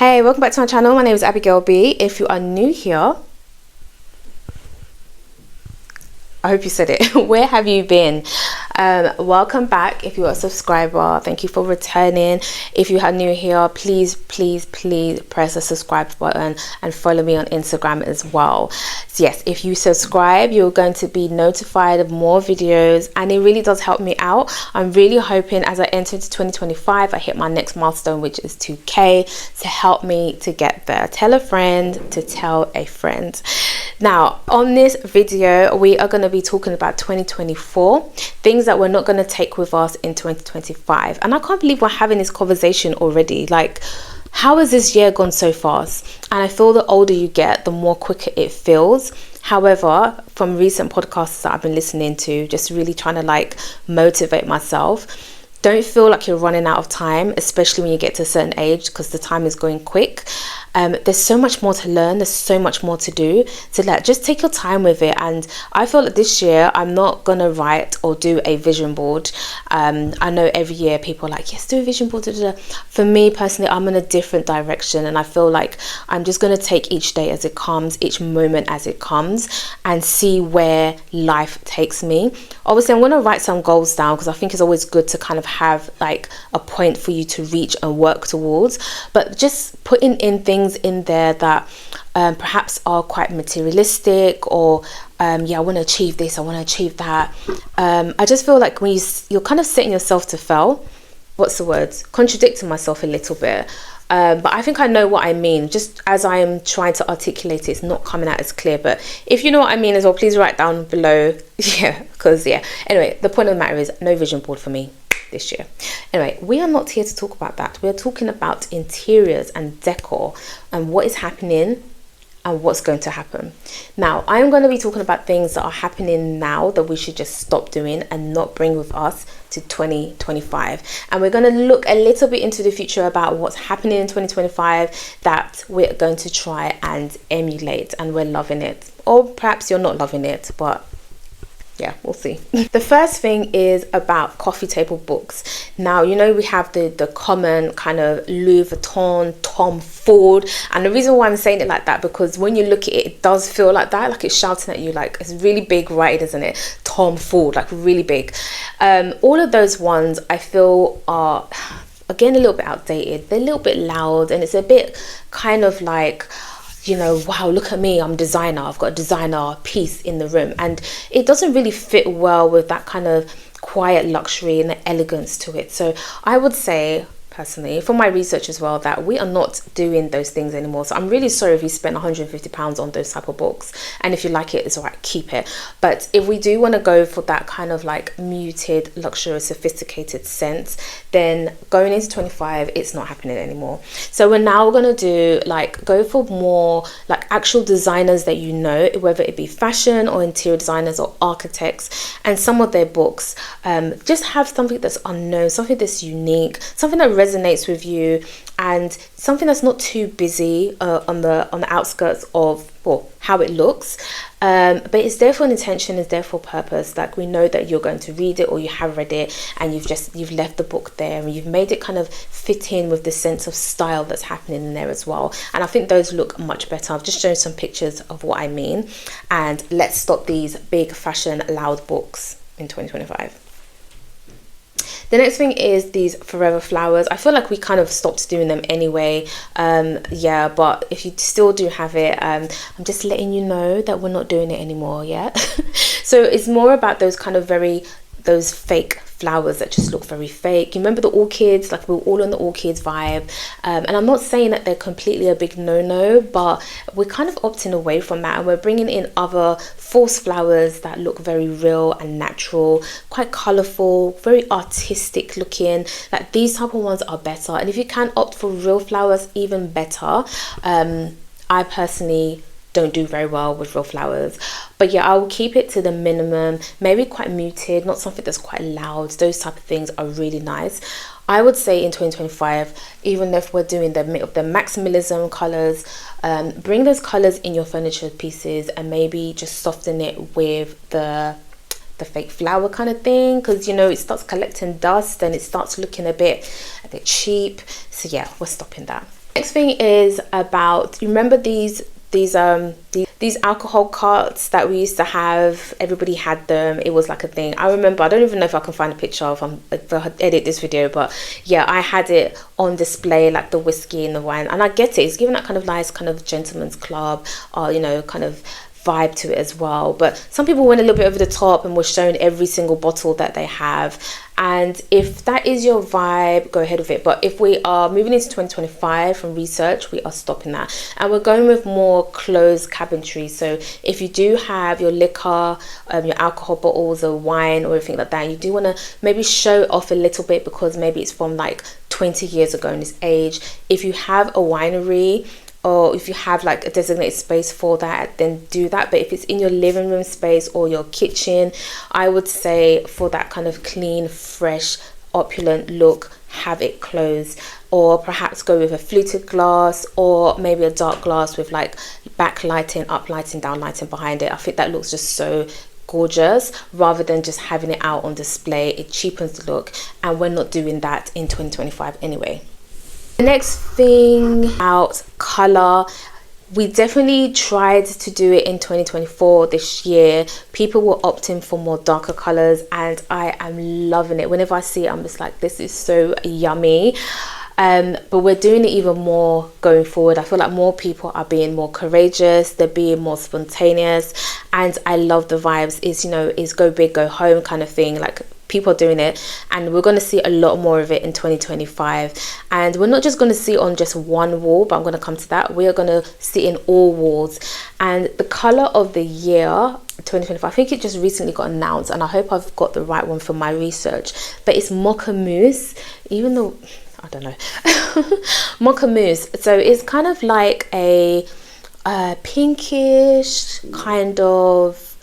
Hey, welcome back to my channel. My name is Abigail B. If you are new here, I hope you said it. Where have you been? Welcome back. If you are a subscriber, thank you for returning. If you are new here, please press the subscribe button and follow me on Instagram as well. So yes, if you subscribe, you're going to be notified of more videos, and it really does help me out. I'm really hoping as I enter into 2025, I hit my next milestone, which is 2K, to help me to get there. Tell a friend to tell a friend. Now, on this video, we are going to be talking about 2024, things that we're not going to take with us in 2025. And I can't believe we're having this conversation already. Like, how has this year gone so fast? And I feel the older you get, the more quicker it feels. However, from recent podcasts that I've been listening to, just really trying to like motivate myself, don't feel like you're running out of time, especially when you get to a certain age, because the time is going quick. There's so much more to learn. There's so much more to do. So just take your time with it. And I feel like this year, I'm not going to write or do a vision board. I know every year people are like, yes, do a vision board. For me personally, I'm in a different direction. And I feel like I'm just going to take each day as it comes, each moment as it comes, and see where life takes me. Obviously, I'm going to write some goals down, because I think it's always good to kind of have like a point for you to reach and work towards. But just putting in things in there that perhaps are quite materialistic, or I want to achieve this, I want to achieve that. I just feel like when you're kind of setting yourself to fail. What's the word? Contradicting myself a little bit. But I think I know what I mean. Just as I am trying to articulate it, it's not coming out as clear. But if you know what I mean as well, please write down below. Anyway, the point of the matter is no vision board for me this year. Anyway, we are not here to talk about that. We're talking about interiors and decor and what is happening and what's going to happen. Now, I'm going to be talking about things that are happening now that we should just stop doing and not bring with us to 2025. And we're going to look a little bit into the future about what's happening in 2025 that we're going to try and emulate, and we're loving it. Or perhaps you're not loving it, but yeah, we'll see. The first thing is about coffee table books. Now, you know, we have the common kind of Louis Vuitton, Tom Ford. And the reason why I'm saying it like that, because when you look at it, it does feel like that. Like it's shouting at you, like it's really big, right? Isn't it? Tom Ford, like really big. All of those ones I feel are, again, a little bit outdated. They're a little bit loud, and it's a bit kind of like, you know, wow, look at me, I'm designer, I've got a designer piece in the room. And it doesn't really fit well with that kind of quiet luxury and the elegance to it. So I would say, personally, from my research as well, that we are not doing those things anymore. So I'm really sorry if you spent £150 on those type of books, and if you like it, it's all right, keep it. But if we do want to go for that kind of like muted, luxurious, sophisticated sense, then going into 25, it's not happening anymore. So we're now going to do like, go for more like actual designers that you know, whether it be fashion or interior designers or architects, and some of their books just have something that's unknown, something that's unique, something that resonates with you, and something that's not too busy on the outskirts of, well, how it looks, but it's there for an intention, it's there for purpose. Like, we know that you're going to read it, or you have read it, and you've left the book there, and you've made it kind of fit in with the sense of style that's happening in there as well. And I think those look much better. I've just shown some pictures of what I mean, and let's stop these big fashion loud books in 2025. The next thing is these forever flowers. I feel like we kind of stopped doing them anyway. But if you still do have it, I'm just letting you know that we're not doing it anymore, yeah? So it's more about those kind of those fake flowers that just look very fake. You remember the orchids? Like, we're all on the orchids vibe. And I'm not saying that they're completely a big no-no, but we're kind of opting away from that, and we're bringing in other false flowers that look very real and natural, quite colorful, very artistic looking. Like, these type of ones are better. And if you can opt for real flowers, even better. I personally don't do very well with real flowers, but yeah, I will keep it to the minimum, maybe quite muted, not something that's quite loud. Those type of things are really nice. I would say in 2025, even if we're doing the maximalism colors, bring those colors in your furniture pieces, and maybe just soften it with the fake flower kind of thing, because, you know, it starts collecting dust and it starts looking a bit cheap. So yeah, we're stopping that. Next thing is about, you remember these alcohol carts that we used to have? Everybody had them. It was like a thing. I remember, I don't even know if I can find a picture if I edit this video, but yeah, I had it on display, like the whiskey and the wine, and I get it, it's giving that kind of nice kind of gentleman's club, or you know, kind of vibe to it as well. But some people went a little bit over the top and were showing every single bottle that they have, and if that is your vibe, go ahead with it. But if we are moving into 2025, from research, we are stopping that, and we're going with more closed cabinetry. So if you do have your liquor, your alcohol bottles or wine or anything like that, you do want to maybe show it off a little bit, because maybe it's from like 20 years ago in this age. If you have a winery, or if you have like a designated space for that, then do that. But if it's in your living room space or your kitchen, I would say for that kind of clean, fresh, opulent look, have it closed, or perhaps go with a fluted glass, or maybe a dark glass with like backlighting, uplighting, downlighting behind it. I think that looks just so gorgeous, rather than just having it out on display. It cheapens the look, and we're not doing that in 2025 anyway. The next thing about color, we definitely tried to do it in 2024 this year. People were opting for more darker colors, and I am loving it. Whenever I see it, I'm just like, this is so yummy. But we're doing it even more going forward. I feel like more people are being more courageous, they're being more spontaneous, and I love the vibes. Is, you know, is go big, go home kind of thing. Like, people are doing it, and we're going to see a lot more of it in 2025. And we're not just going to see it on just one wall, but I'm going to come to that. We are going to see it in all walls. And the color of the year 2025, I think it just recently got announced, and I hope I've got the right one for my research, but it's mocha mousse. Even though I don't know, mocha mousse. So it's kind of like a pinkish kind of,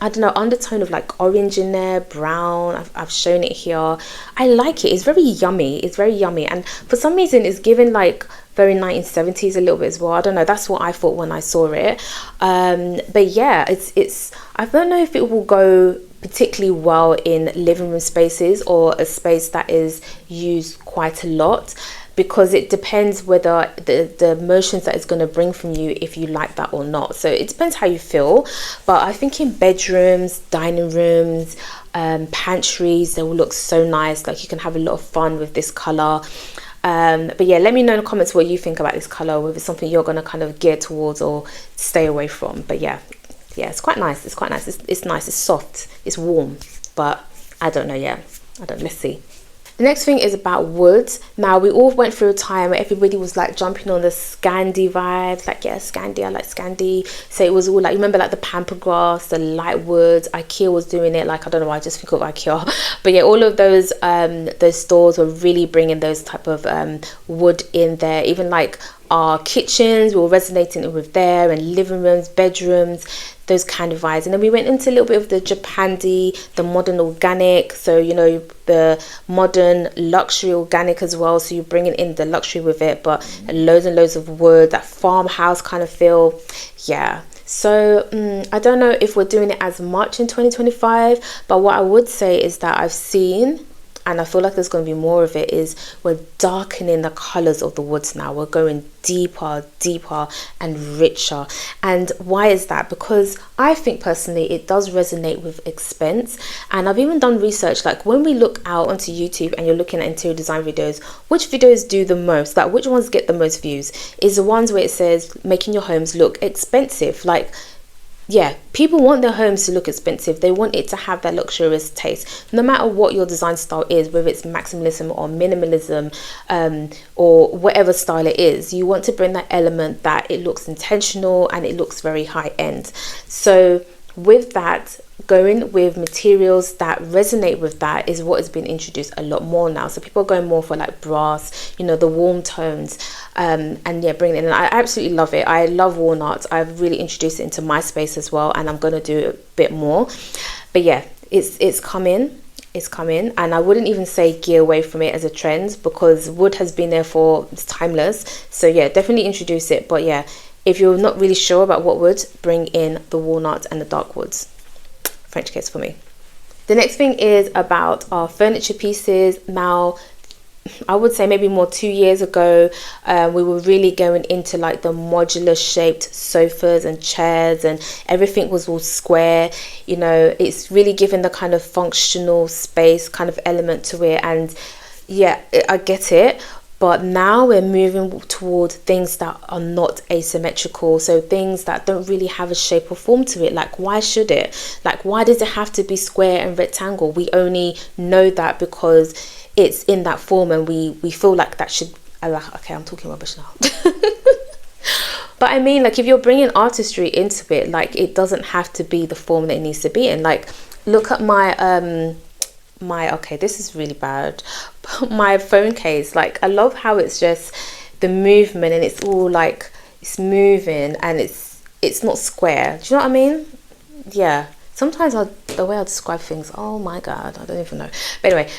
I don't know, undertone of like orange in there, brown. I've shown it here. I like it. It's very yummy. It's very yummy. And for some reason, it's given like very 1970s a little bit as well. I don't know. That's what I thought when I saw it. But yeah, it's. I don't know if it will go particularly well in living room spaces, or a space that is used quite a lot, because it depends whether the emotions that it's going to bring from you, if you like that or not. So it depends how you feel. But I think in bedrooms, dining rooms, pantries, they will look so nice. Like, you can have a lot of fun with this color. But yeah, let me know in the comments what you think about this color, whether it's something you're going to kind of gear towards or stay away from. But yeah, it's quite nice. It's quite nice. It's nice. It's soft. It's warm. But I don't know yet. Let's see. The next thing is about wood. Now, we all went through a time where everybody was like jumping on the Scandi vibes, like, yeah, Scandi, I like Scandi. So it was all like, remember like the pamper grass, the light wood. IKEA was doing it. Like, I don't know why I just think of IKEA, but yeah, all of those stores were really bringing those type of wood in there. Even like our kitchens, we were resonating with there, and living rooms, bedrooms, those kind of vibes. And then we went into a little bit of the Japandi, the modern organic, so you know, the modern luxury organic as well, so you're bringing in the luxury with it, but loads and loads of wood, that farmhouse kind of feel. Yeah, so I don't know if we're doing it as much in 2025, but what I would say is that I've seen, and I feel like there's going to be more of it, is we're darkening the colors of the woods now. We're going deeper and richer. And why is that? Because I think personally it does resonate with expense. And I've even done research, like when we look out onto YouTube and you're looking at interior design videos, which videos do the most, like which ones get the most views? Is the ones where it says making your homes look expensive. Like, yeah, people want their homes to look expensive. They want it to have that luxurious taste. No matter what your design style is, whether it's maximalism or minimalism, or whatever style it is, you want to bring that element that it looks intentional and it looks very high end. So with that, going with materials that resonate with that is what has been introduced a lot more now. So people are going more for like brass, you know, the warm tones, and yeah, bringing it in. I absolutely love it. I love walnut. I've really introduced it into my space as well, and I'm going to do a bit more. But yeah, it's coming. It's coming, and I wouldn't even say gear away from it as a trend, because wood has been there for, it's timeless. So yeah, definitely introduce it. But yeah, if you're not really sure about what wood, bring in the walnut and the dark woods. French kiss for me. The next thing is about our furniture pieces. Now, I would say maybe more 2 years ago, we were really going into like the modular shaped sofas and chairs, and everything was all square. You know, it's really given the kind of functional space kind of element to it. And yeah, I get it. But now we're moving toward things that are not asymmetrical. So things that don't really have a shape or form to it. Like, why should it? Like, why does it have to be square and rectangle? We only know that because it's in that form, and we feel like that should, okay, I'm talking rubbish now. But I mean, like, if you're bringing artistry into it, like, it doesn't have to be the form that it needs to be in. Like, look at my okay, this is really bad, my phone case. Like, I love how it's just the movement, and it's all like, it's moving, and it's not square. Do you know what I mean? Yeah, sometimes the way I describe things, oh my god, I don't even know. But anyway,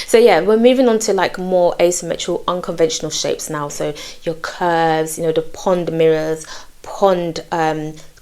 so yeah, we're moving on to like more asymmetrical, unconventional shapes now. So your curves, you know, the pond mirrors, pond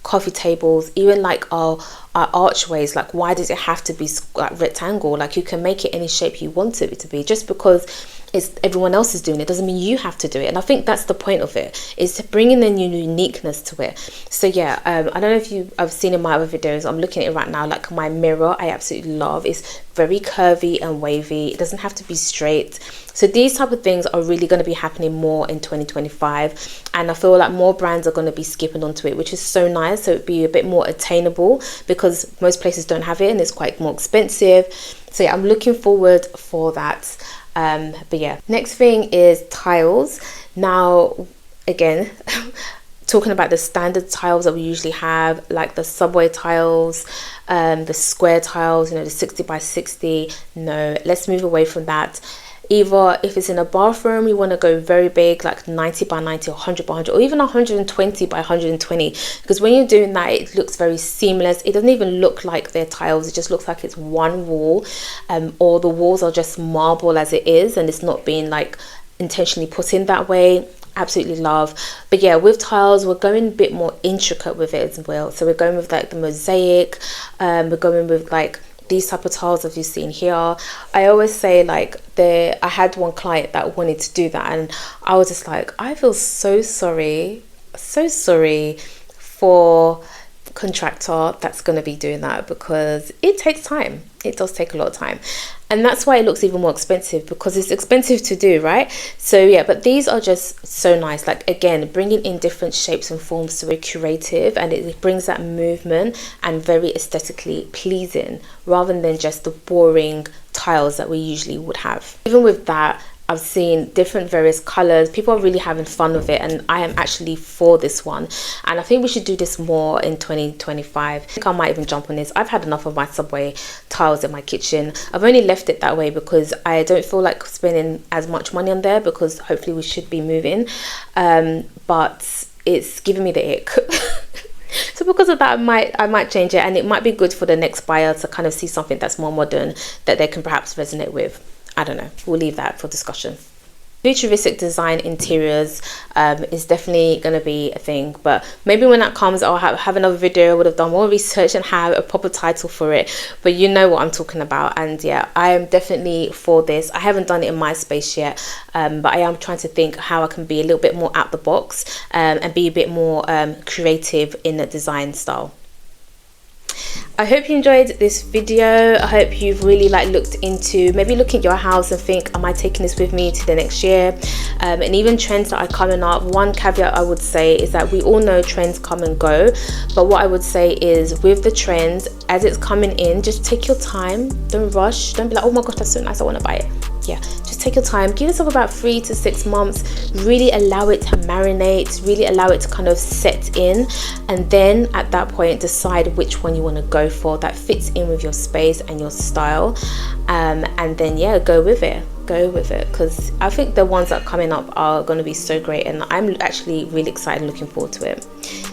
coffee tables, even like our archways. Like, why does it have to be like rectangle? Like, you can make it any shape you want it to be. Just because it's everyone else is doing it doesn't mean you have to do it. And I think that's the point of it, is to bring in a new uniqueness to it. So yeah, I don't know if I've seen in my other videos, I'm looking at it right now, like my mirror, I absolutely love. It's very curvy and wavy. It doesn't have to be straight. So these type of things are really going to be happening more in 2025, and I feel like more brands are going to be skipping onto it, which is so nice. So it'd be a bit more attainable, because most places don't have it and it's quite more expensive. So yeah, I'm looking forward for that. But yeah, next thing is tiles. Now again, talking about the standard tiles that we usually have, like the subway tiles, the square tiles, you know, the 60 by 60. No, let's move away from that. Either if it's in a bathroom, you want to go very big, like 90 by 90 or 100 by 100, or even 120 by 120, because when you're doing that, it looks very seamless. It doesn't even look like they're tiles. It just looks like it's one wall, or the walls are just marble as it is, and it's not being like intentionally put in that way. Absolutely love. But yeah, with tiles, we're going a bit more intricate with it as well. So we're going with like the mosaic, we're going with like these type of tiles that you've seen here. I always say, like, I had one client that wanted to do that, and I was just like, I feel so sorry for contractor that's going to be doing that, because it takes time. It does take a lot of time, and that's why it looks even more expensive, because it's expensive to do, right? So yeah, but these are just so nice. Like, again, bringing in different shapes and forms, so we're creative, and it brings that movement and very aesthetically pleasing, rather than just the boring tiles that we usually would have. Even with that, I've seen different various colors. People are really having fun with it, and I am actually for this one, and I think we should do this more in 2025. I think I might even jump on this. I've had enough of my subway tiles in my kitchen. I've only left it that way because I don't feel like spending as much money on there, because hopefully we should be moving, but it's giving me the ick. So because of that, I might change it, and it might be good for the next buyer to kind of see something that's more modern that they can perhaps resonate with. I don't know, we'll leave that for discussion. Futuristic design interiors is definitely going to be a thing, but maybe when that comes, I'll have another video. I would have done more research and have a proper title for it, but you know what I'm talking about. And yeah, I am definitely for this. I haven't done it in my space yet, but I am trying to think how I can be a little bit more out the box, and be a bit more creative in the design style. I hope you enjoyed this video. I hope you've really looked into, maybe look at your house and think, am I taking this with me to the next year? And even trends that are coming up. One caveat I would say is that we all know trends come and go, but what I would say is, with the trends as it's coming in, just take your time, don't rush, don't be like, oh my gosh, that's so nice, I want to buy it. Yeah, just take your time, give yourself about 3 to 6 months, really allow it to marinate, really allow it to kind of set in, and then at that point decide which one you want to go for that fits in with your space and your style, and then yeah, go with it, because I think the ones that are coming up are going to be so great, and I'm actually really excited, looking forward to it.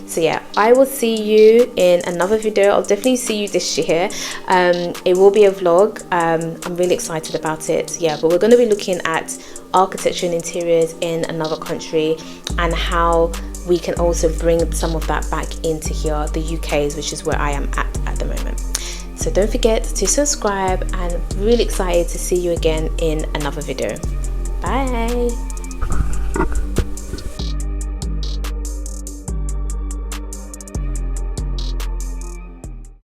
So yeah, I will see you in another video. I'll definitely see you this year. It will be a vlog. I'm really excited about it. Yeah, but we're going to be looking at architecture and interiors in another country, and how we can also bring some of that back into here, the UK's, which is where I am at the moment. So don't forget to subscribe, and really excited to see you again in another video. Bye.